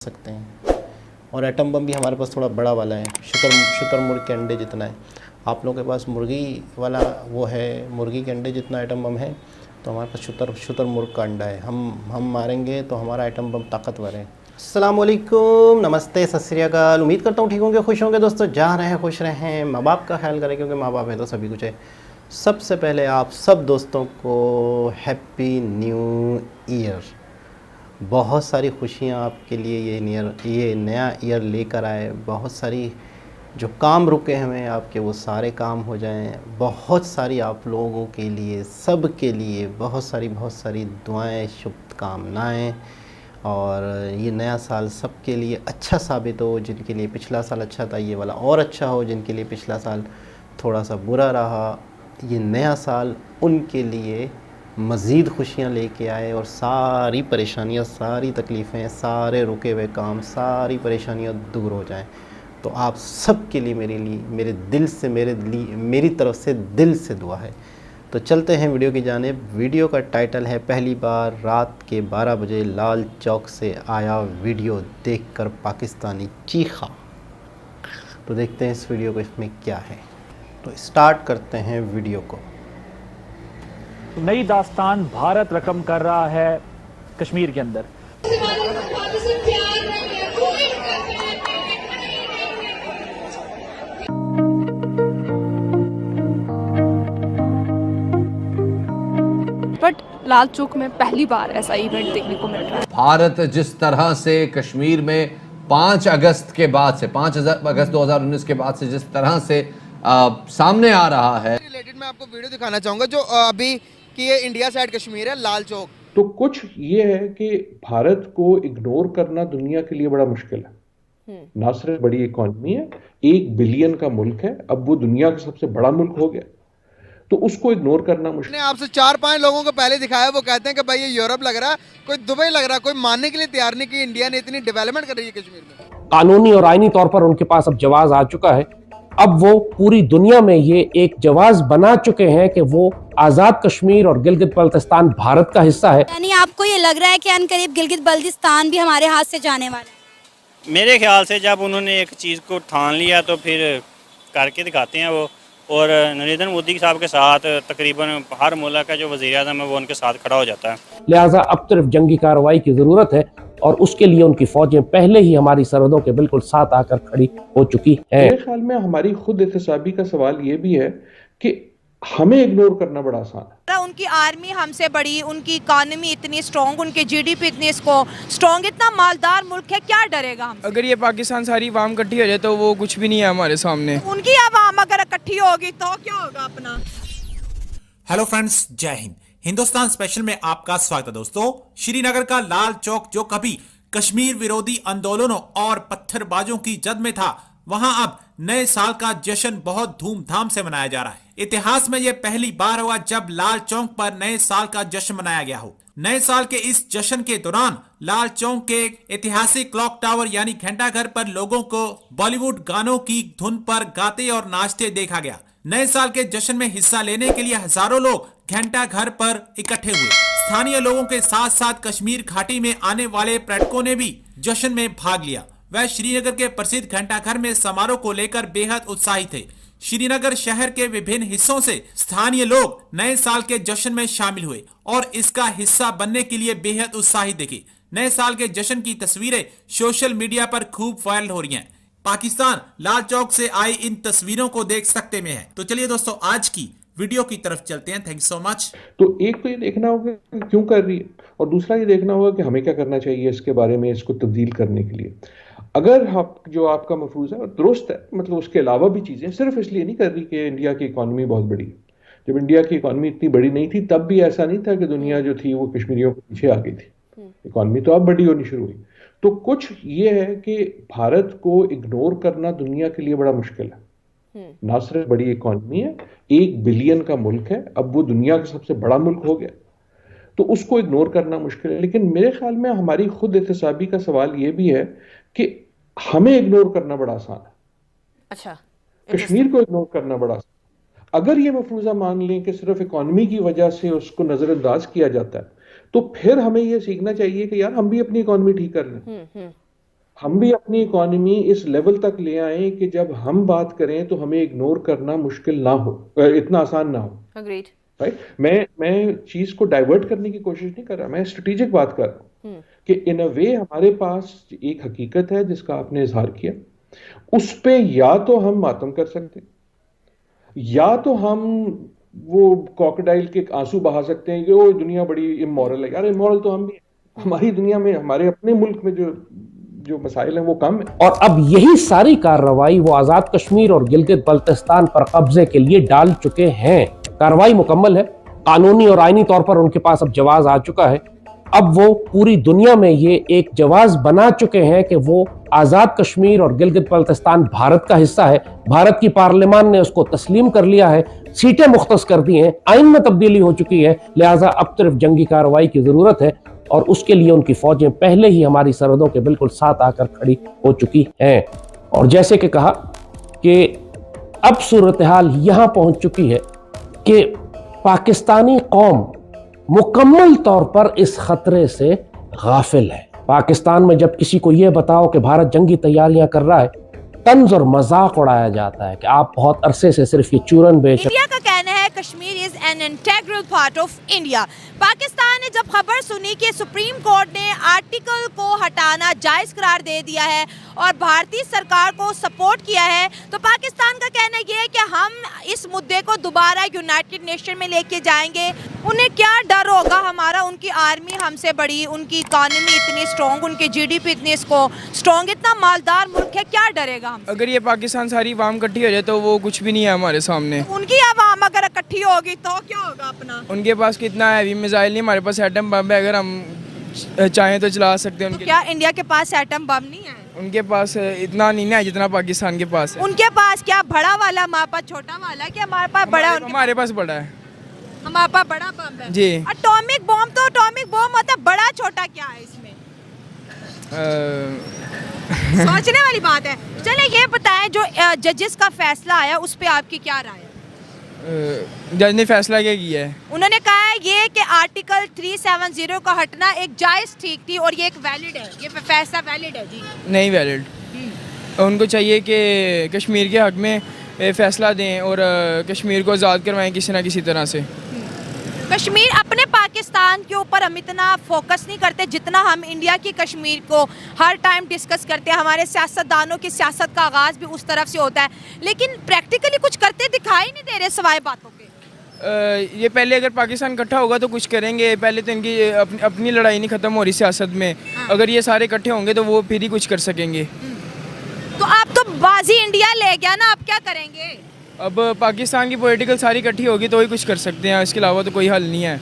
सकते हैं। और एटम बम भी हमारे पास थोड़ा बड़ा वाला है, शुतुरमुर्ग के अंडे जितना है। आप लोगों के पास मुर्गी वाला वो है, मुर्गी के अंडे जितना एटम बम है, तो हमारे पास शुतुरमुर्ग का अंडा है। हम मारेंगे तो हमारा एटम बम ताकतवर है। अस्सलामुअलैकुम, नमस्ते, सत श्री अकाल। उम्मीद करता हूँ ठीक होंगे, खुश होंगे दोस्तों। जहाँ रहें खुश रहें, माँ बाप का ख्याल करें, क्योंकि माँ बाप है तो सभी कुछ है। सबसे पहले आप सब दोस्तों को हैप्पी न्यू ईयर। बहुत सारी खुशियाँ आपके लिए ये नया ईयर लेकर आए। बहुत सारी जो काम रुके हुए हैं आपके, वो सारे काम हो जाएं। बहुत सारी आप लोगों के लिए, सब के लिए बहुत सारी दुआएं, शुभकामनाएं। और ये नया साल सबके लिए अच्छा साबित हो। जिनके लिए पिछला साल अच्छा था, ये वाला और अच्छा हो। जिनके लिए पिछला साल थोड़ा सा बुरा रहा, ये नया साल उनके लिए मज़ीद खुशियाँ लेके आए। और सारी परेशानियाँ, सारी तकलीफ़ें, सारे रुके हुए काम, सारी परेशानियाँ दूर हो जाएं। तो आप सब के लिए मेरी तरफ से दिल से दुआ है। तो चलते हैं वीडियो की जानिब। वीडियो का टाइटल है, पहली बार रात के 12 बजे लाल चौक से आया वीडियो देखकर पाकिस्तानी चीखा। तो देखते हैं इस वीडियो को, इसमें क्या है। तो स्टार्ट करते हैं वीडियो को। नई दास्तान भारत रकम कर रहा है कश्मीर के अंदर। बट लाल चौक में पहली बार ऐसा इवेंट देखने को मिल रहा है। भारत जिस तरह से कश्मीर में 5 अगस्त के बाद से, 5 अगस्त 2019 के बाद से जिस तरह से सामने आ रहा है, रिलेटेड मैं आपको वीडियो दिखाना चाहूंगा जो अभी कि ये इंडिया साइड कश्मीर है, लाल चौक। तो कुछ ये है कि भारत को इग्नोर करना दुनिया के लिए बड़ा मुश्किल है। ना सिर्फ बड़ी इकॉनमी है, 1 बिलियन का मुल्क है, अब वो दुनिया का सबसे बड़ा मुल्क हो गया, तो उसको इग्नोर करना मुश्किल। मैंने आपसे 4-5 लोगों को पहले दिखाया, वो कहते हैं कि भाई ये यूरोप लग रहा है, कोई दुबई लग रहा है। कोई मानने के लिए तैयार नहीं कि इंडिया ने इतनी डेवलपमेंट कर रही है कश्मीर में। कानूनी और आईनी तौर पर उनके पास अब जवाब आ चुका है। अब वो पूरी दुनिया में ये एक जवाब बना चुके हैं कि वो आजाद कश्मीर और गिलगित बल्तिस्तान भारत का हिस्सा है। यानी आपको ये लग रहा है कि अनकरीब गिलगित बल्तिस्तान भी हमारे हाथ से जाने वाला है? मेरे ख्याल से जब उन्होंने एक चीज़ को ठान लिया तो फिर करके दिखाते हैं वो। और नरेंद्र मोदी साहब के साथ तकरीबन हर मुल्क का जो वज़ीर आज़म है वो उनके साथ खड़ा हो जाता है। लिहाजा अब सिर्फ जंगी कार्रवाई की जरूरत है, और उसके लिए उनकी फौजें पहले ही हमारी सरहदों के बिल्कुल साथ आकर खड़ी हो चुकी हैं। मेरे ख्याल में हमारी खुद एहतसाबी का सवाल ये भी है कि हमें इग्नोर करना बड़ा आसान है। उनकी आर्मी हमसे बड़ी, उनकी इकोनॉमी इतनी स्ट्रॉन्ग, उनके जीडीपी इतनी स्ट्रॉन्ग, इतना मालदार मुल्क है, क्या डरेगा हमसे? अगर ये पाकिस्तान सारी आवाम इकट्ठी हो जाए तो वो कुछ भी नहीं है हमारे सामने। उनकी आवाम अगर इकट्ठी होगी तो क्या होगा अपना। हेलो फ्रेंड्स, जय हिंद। हिंदुस्तान स्पेशल में आपका स्वागत है दोस्तों। श्रीनगर का लाल चौक जो कभी कश्मीर विरोधी आंदोलनों और पत्थरबाजों की जद में था, वहां अब नए साल का जश्न बहुत धूमधाम से मनाया जा रहा है। इतिहास में यह पहली बार हुआ जब लाल चौक पर नए साल का जश्न मनाया गया हो। नए साल के इस जश्न के दौरान लाल चौक के ऐतिहासिक क्लॉक टावर यानी घंटाघर पर लोगों को बॉलीवुड गानों की धुन पर गाते और नाचते देखा गया। नए साल के जश्न में हिस्सा लेने के लिए हजारों लोग घंटाघर पर इकट्ठे हुए। स्थानीय लोगों के साथ साथ कश्मीर घाटी में आने वाले पर्यटकों ने भी जश्न में भाग लिया। वह श्रीनगर के प्रसिद्ध घंटाघर में समारोह को लेकर बेहद उत्साहित थे। श्रीनगर शहर के विभिन्न हिस्सों से स्थानीय लोग नए साल के जश्न में शामिल हुए और इसका हिस्सा बनने के लिए बेहद उत्साहित दिखे। नए साल के जश्न की तस्वीरें सोशल मीडिया पर खूब वायरल हो रही हैं। पाकिस्तान लाल चौक से आई इन तस्वीरों को देख सकते में है। तो चलिए दोस्तों, आज की वीडियो की तरफ चलते हैं। Thank you so much. तो एक तो ये देखना होगा कि क्यों कर रही है, और दूसरा ये देखना होगा कि हमें क्या करना चाहिए इसके बारे में, इसको तब्दील करने के लिए। अगर आप जो आपका मफरूज़ है दुरुस्त है, मतलब उसके अलावा भी चीज़ें सिर्फ इसलिए नहीं कर रही कि इंडिया की इकॉनमी बहुत बड़ी है। जब इंडिया की इकॉनमी इतनी बड़ी नहीं थी तब भी ऐसा नहीं था कि दुनिया जो थी वो कश्मीरियों के पीछे आ गई थी। इकॉनमी तो अब बड़ी होनी शुरू हुई। तो कुछ ये है कि भारत को इग्नोर करना दुनिया के लिए बड़ा मुश्किल है। ना सिर्फ बड़ी इकॉनमी है, 1 बिलियन का मुल्क है, अब वो दुनिया का सबसे बड़ा मुल्क हो गया, तो उसको इग्नोर करना मुश्किल है। लेकिन मेरे ख्याल में हमारी खुद एहतसाबी का सवाल ये भी है कि हमें इग्नोर करना बड़ा आसान है। अच्छा, कश्मीर को इग्नोर करना बड़ा आसान। अगर ये मफरूजा मान लें कि सिर्फ इकॉनमी की वजह से उसको नजरअंदाज किया जाता है, तो फिर हमें ये सीखना चाहिए कि यार हम भी अपनी इकॉनमी ठीक कर लें। हम भी अपनी इकोनॉमी इस लेवल तक ले आए कि जब हम बात करें तो हमें इग्नोर करना मुश्किल ना हो, इतना आसान ना हो। अग्रीड। राइट, मैं चीज को डाइवर्ट करने की कोशिश नहीं कर रहा, मैं स्ट्रेटेजिक बात कर रहा हूँ कि इन अ वे हमारे पास एक हकीकत है जिसका आपने इजहार किया, उस पे या तो हम मातम कर सकते हैं या तो हम वो क्रोकोडाइल के आंसू बहा सकते हैं कि वो दुनिया बड़ी इमोरल है। यार इमोरल तो हम भी हैं। हमारी दुनिया में, हमारे अपने मुल्क में जो जो मसाइल हैं वो कम है। और अब यही सारी कार्रवाई वो आजाद कश्मीर और गिलगित बल्तिस्तान पर कब्जे के लिए डाल चुके हैं। कार्रवाई मुकम्मल है, कानूनी और आईनी तौर पर उनके पास अब जवाब आ चुका है। अब वो पूरी दुनिया में ये एक जवाब बना चुके हैं कि वो आजाद कश्मीर और गिलगित बल्तिस्तान भारत का हिस्सा है। भारत की पार्लियामान ने उसको तस्लीम कर लिया है, सीटें मुख्तस कर दी हैं, आइन में तब्दीली हो चुकी है। लिहाजा अब सिर्फ जंगी कार्रवाई की जरूरत है और उसके लिए उनकी फौजें पहले ही हमारी सरहदों के बिल्कुल साथ आकर खड़ी हो चुकी हैं। और जैसे कि कहा कि अब सूरत हाल यहां पहुंच चुकी है कि पाकिस्तानी कौम मुकम्मल तौर पर इस खतरे से गाफिल है। पाकिस्तान में जब किसी को यह बताओ कि भारत जंगी तैयारियां कर रहा है, तंज और मजाक उड़ाया जाता है कि आप बहुत अरसे से सिर्फ ये चूरन बेच। इंडिया का कहना है Kashmir is an integral part of India. Pakistan ने जब खबर सुनी कि सुप्रीम कोर्ट ने आर्टिकल को हटाना जायज करार दे दिया है और भारतीय सरकार को सपोर्ट किया है, तो पाकिस्तान का कहना यह है कि हम इस मुद्दे को दोबारा यूनाइटेड नेशन में लेके जाएंगे। उन्हें क्या डर होगा हमारा, उनकी आर्मी हमसे बड़ी, उनकी इकोनॉमी इतनी स्ट्रॉन्ग, उनके जीडीपी इतनी स्ट्रॉन्ग, इतना मालदार मुल्क है, क्या डरेगा हमसे? अगर ये पाकिस्तान सारी आवाम इकट्ठी हो जाए तो वो कुछ भी नहीं है हमारे सामने। उनकी आवाम अगर इकट्ठी होगी तो क्या होगा अपना? उनके पास कितना हैवी मिसाइल नहीं, हमारे पास एटम बम है, अगर हम चाहें तो चला सकते हैं। तो क्या इंडिया के पास एटम बम नहीं है? उनके पास इतना नहीं है जितना पाकिस्तान के पास है। उनके पास क्या बड़ा वाला, हमारे पास छोटा वाला, क्या हमारे पास बड़ा? हमारे पास बड़ा है, हमारे पास बड़ा बम है जी। एटॉमिक बम तो एटॉमिक बम होता है, बड़ा छोटा क्या है इसमें? सोचने वाली बात है। चले ये बताएं, जो जजेस का फैसला आया उस पे आपकी क्या राय है? जज ने फैसला क्या किया है? उन्होंने कहा है ये कि आर्टिकल 370 का हटना एक जायज ठीक थी और ये एक वैलिड है, ये फैसला वैलिड है जी। नहीं वैलिड, उनको चाहिए कि कश्मीर के हक में फैसला दें और कश्मीर को आज़ाद करवाएं किसी ना किसी तरह से। कश्मीर अपने पाकिस्तान के ऊपर हम इतना फोकस नहीं करते जितना हम इंडिया की कश्मीर को हर टाइम डिस्कस करते हैं। हमारे सियासतदानों की सियासत का आगाज़ भी उस तरफ से होता है, लेकिन प्रैक्टिकली कुछ करते दिखाई नहीं दे रहे सिवाय बातों के। ये पहले अगर पाकिस्तान इकट्ठा होगा तो कुछ करेंगे, पहले तो इनकी अपनी लड़ाई नहीं ख़त्म हो रही सियासत में। अगर ये सारे इकट्ठे होंगे तो वो फिर ही कुछ कर सकेंगे। तो आप तो बाजी इंडिया ले गया ना, आप क्या करेंगे? अब पाकिस्तान की पॉलिटिकल सारी इकट्ठी होगी तो ही कुछ कर सकते हैं, इसके अलावा तो कोई हल नहीं है।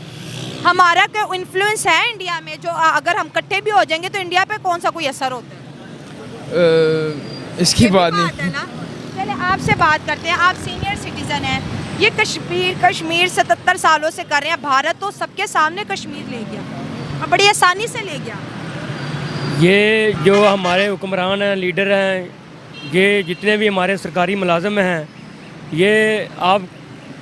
हमारा क्या इन्फ्लुएंस है इंडिया में, जो अगर हम इकट्ठे भी हो जाएंगे तो इंडिया पे कौन सा कोई असर होता है? इसकी बात नहीं। पहले आपसे बात करते हैं, आप सीनियर सिटीजन हैं। ये कश्मीर 77 सालों से कर रहे हैं, भारत तो सबके सामने कश्मीर ले गया और बड़ी आसानी से ले गया। ये जो हमारे हुक्मरान हैं, लीडर हैं, ये जितने भी हमारे सरकारी मुलाजिम हैं,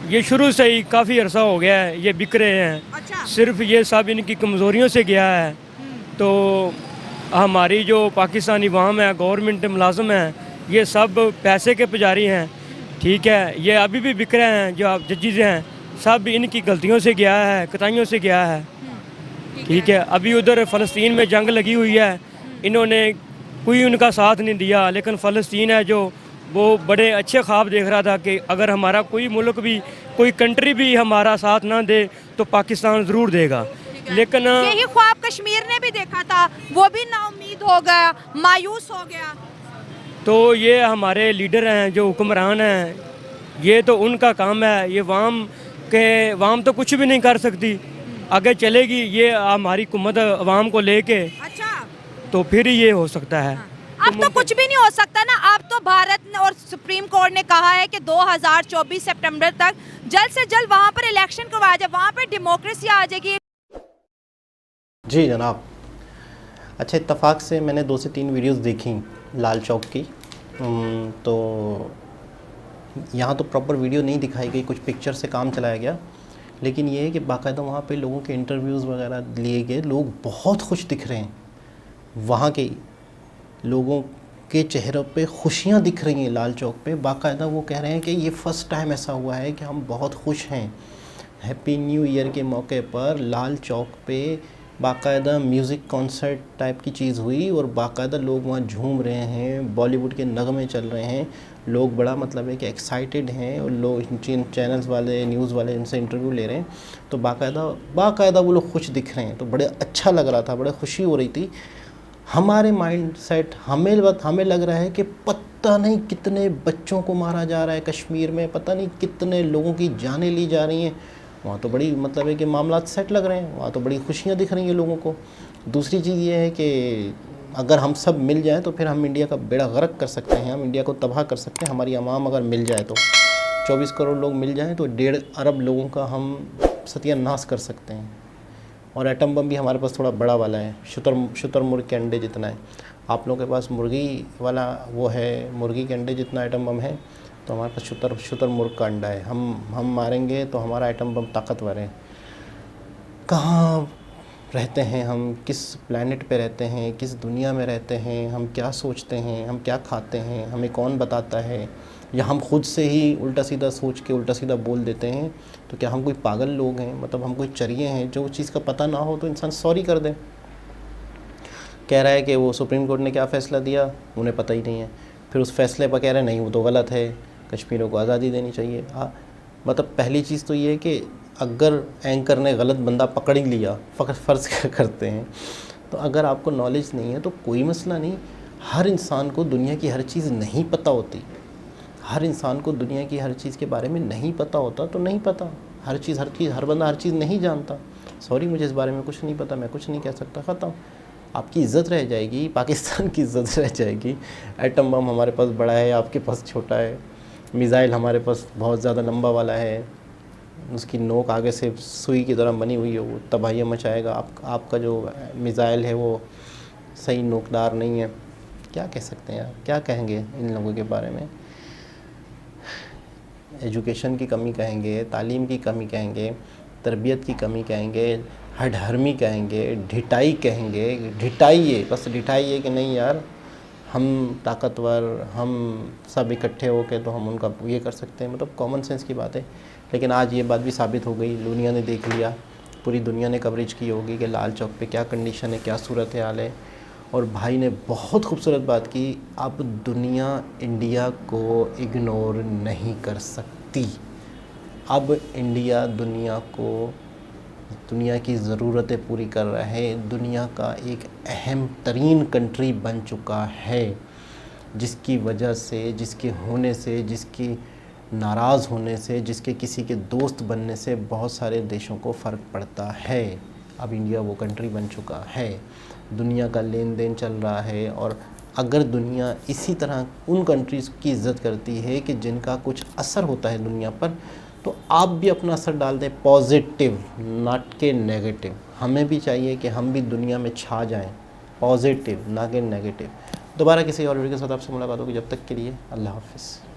ये शुरू से ही काफ़ी अरसा हो गया है ये बिक रहे हैं। अच्छा। सिर्फ ये सब इनकी कमज़ोरियों से गया है। तो हमारी जो पाकिस्तानी अवाम है, गवर्नमेंट मुलाजिम हैं, ये सब पैसे के पुजारी हैं, ठीक है। ये अभी भी बिक रहे हैं, जो आप जजेस हैं सब इनकी गलतियों से गया है, कताइयों से गया है, ठीक है। अभी उधर फ़लस्तीन में जंग लगी हुई है, इन्होंने कोई उनका साथ नहीं दिया, लेकिन फ़लस्तीन है जो वो बड़े अच्छे ख्वाब देख रहा था कि अगर हमारा कोई मुल्क भी, कोई कंट्री भी हमारा साथ ना दे तो पाकिस्तान ज़रूर देगा। लेकिन यही ख्वाब कश्मीर ने भी देखा था, वो भी नाउम्मीद हो गया, मायूस हो गया। तो ये हमारे लीडर हैं, जो हुक्मरान हैं, ये तो उनका काम है। ये वाम तो कुछ भी नहीं कर सकती, आगे चलेगी ये हमारी हुकूमत अवाम को लेके। अच्छा। तो फिर ये हो सकता है। अब तो कुछ भी नहीं हो सकता ना। अब तो भारत ने और सुप्रीम कोर्ट ने कहा है कि 2024 सितंबर तक जल्द से जल्द वहाँ पर इलेक्शन करवाया जाए, वहाँ पर डेमोक्रेसी आ जाएगी। जी जनाब। अच्छा, इत्तफाक से मैंने 2 से 3 वीडियोस देखी लाल चौक की, तो यहाँ तो प्रॉपर वीडियो नहीं दिखाई गई, कुछ पिक्चर से काम चलाया गया, लेकिन ये है कि बाकायदा वहाँ पे लोगों के इंटरव्यूज़ वगैरह लिए गए। लोग बहुत खुश दिख रहे हैं वहाँ के लोगों के चेहरों पे खुशियाँ दिख रही हैं लाल चौक पे। बाकायदा वो कह रहे हैं कि ये फ़र्स्ट टाइम ऐसा हुआ है कि हम बहुत खुश हैं। हैप्पी न्यू ईयर के मौके पर लाल चौक पे बाकायदा म्यूज़िक कॉन्सर्ट टाइप की चीज़ हुई और बाकायदा लोग वहाँ झूम रहे हैं, बॉलीवुड के नगमे चल रहे हैं, लोग बड़ा मतलब है कि एक्साइटेड हैं और लोग चैनल्स वाले न्यूज़ वाले इनसे इंटरव्यू ले रहे हैं तो बाकायदा वो लोग खुश दिख रहे हैं। तो बड़े अच्छा लग रहा था, बड़े खुशी हो रही थी। हमारे माइंड सेट हमें लग रहा है कि पता नहीं कितने बच्चों को मारा जा रहा है कश्मीर में, पता नहीं कितने लोगों की जानें ली जा रही हैं। वहाँ तो बड़ी मतलब है कि मामला सेट लग रहे हैं, वहाँ तो बड़ी खुशियाँ दिख रही हैं लोगों को। दूसरी चीज़ ये है कि अगर हम सब मिल जाएं तो फिर हम इंडिया का बेड़ा गर्क कर सकते हैं, हम इंडिया को तबाह कर सकते हैं। हमारी आवाम अगर मिल जाए तो 24 करोड़ लोग मिल जाएं तो 1.5 अरब लोगों का हम सत्यानाश कर सकते हैं। और एटम बम भी हमारे पास थोड़ा बड़ा वाला है, शुतुरमुर्ग के अंडे जितना है। आप लोगों के पास मुर्गी वाला वो है, मुर्गी के अंडे जितना एटम बम है, तो हमारे पास शुतुरमुर्ग का अंडा है। हम मारेंगे तो हमारा एटम बम ताकतवर है। कहाँ रहते हैं हम, किस प्लैनेट पे रहते हैं, किस दुनिया में रहते हैं, हम क्या सोचते हैं, हम क्या खाते हैं, हमें कौन बताता है, या हम खुद से ही उल्टा सीधा सोच के उल्टा सीधा बोल देते हैं। तो क्या हम कोई पागल लोग हैं? मतलब हम कोई चरिये हैं? जो चीज़ का पता ना हो तो इंसान सॉरी कर दे। कह रहा है कि वो सुप्रीम कोर्ट ने क्या फ़ैसला दिया उन्हें पता ही नहीं है, फिर उस फैसले पर कह रहे हैं नहीं वो तो गलत है, कश्मीरियों को आज़ादी देनी चाहिए। मतलब पहली चीज़ तो ये है कि अगर एंकर ने गलत बंदा पकड़ ही लिया, फ़र्ज़ करते हैं, तो अगर आपको नॉलेज नहीं है तो कोई मसला नहीं। हर इंसान को दुनिया की हर चीज़ नहीं पता होती, हर इंसान को दुनिया की हर चीज़ के बारे में नहीं पता होता तो नहीं पता। हर बंदा हर चीज़ नहीं जानता। सॉरी मुझे इस बारे में कुछ नहीं पता, मैं कुछ नहीं कह सकता, ख़त्म। आपकी इज़्ज़त रह जाएगी, पाकिस्तान की इज़्ज़त रह जाएगी। एटम बम हमारे पास बड़ा है, आपके पास छोटा है। मिज़ाइल हमारे पास बहुत ज़्यादा लंबा वाला है, उसकी नोक आगे से सुई की तरह बनी हुई है, वो तबाहियाँ मचाएगा। आपका जो मिज़ाइल है वो सही नोकदार नहीं है। क्या कह सकते हैं यार, क्या कहेंगे इन लोगों के बारे में? एजुकेशन की कमी कहेंगे, तालीम की कमी कहेंगे, तरबियत की कमी कहेंगे, हडहर्मी कहेंगे, ढिठाई कहेंगे। ढिठाई है, बस ढिठाई है कि नहीं यार हम ताकतवर, हम सब इकट्ठे होकर तो हम उनका ये कर सकते हैं। मतलब कॉमन सेंस की बात है। लेकिन आज ये बात भी साबित हो गई, दुनिया ने देख लिया, पूरी दुनिया ने कवरेज की होगी कि लाल चौक पे क्या कंडीशन है, क्या सूरत हाल है। और भाई ने बहुत खूबसूरत बात की, अब दुनिया इंडिया को इग्नोर नहीं कर सकती। अब इंडिया दुनिया की ज़रूरतें पूरी कर रहा है, दुनिया का एक अहम तरीन कंट्री बन चुका है, जिसकी वजह से, जिसके होने से, जिसकी नाराज़ होने से, जिसके किसी के दोस्त बनने से बहुत सारे देशों को फ़र्क पड़ता है। अब इंडिया वो कंट्री बन चुका है, दुनिया का लेन देन चल रहा है। और अगर दुनिया इसी तरह उन कंट्रीज़ की इज़्ज़त करती है कि जिनका कुछ असर होता है दुनिया पर, तो आप भी अपना असर डाल दें पॉजिटिव, नॉट के नेगेटिव। हमें भी चाहिए कि हम भी दुनिया में छा जाएं, पॉजिटिव ना कि नेगेटिव। दोबारा किसी और वीडियो के साथ आपसे मुलाकात होगी, जब तक के लिए अल्लाह हाफ़िज़।